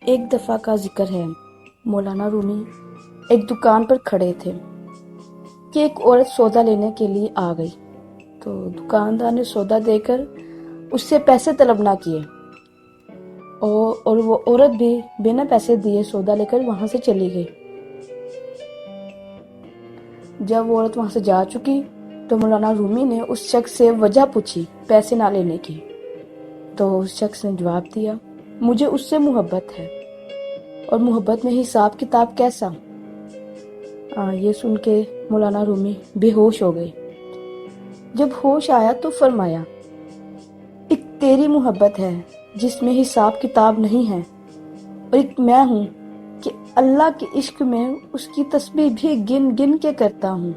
ایک دفعہ کا ذکر ہے، مولانا رومی ایک دکان پر کھڑے تھے کہ ایک عورت سودا لینے کے لیے آ گئی، تو دکاندار نے سودا دے کر اس سے پیسے طلب نہ کیے، اور وہ عورت بھی بنا پیسے دیے سودا لے کر وہاں سے چلی گئی۔ جب وہ عورت وہاں سے جا چکی تو مولانا رومی نے اس شخص سے وجہ پوچھی پیسے نہ لینے کی، تو اس شخص نے جواب دیا، مجھے اس سے محبت ہے، اور محبت میں حساب کتاب کیسا؟ یہ سن کے مولانا رومی بے ہوش ہو گئے۔ جب ہوش آیا تو فرمایا، ایک تیری محبت ہے جس میں حساب کتاب نہیں ہے، اور ایک میں ہوں کہ اللہ کے عشق میں اس کی تسبیح بھی گن گن کے کرتا ہوں۔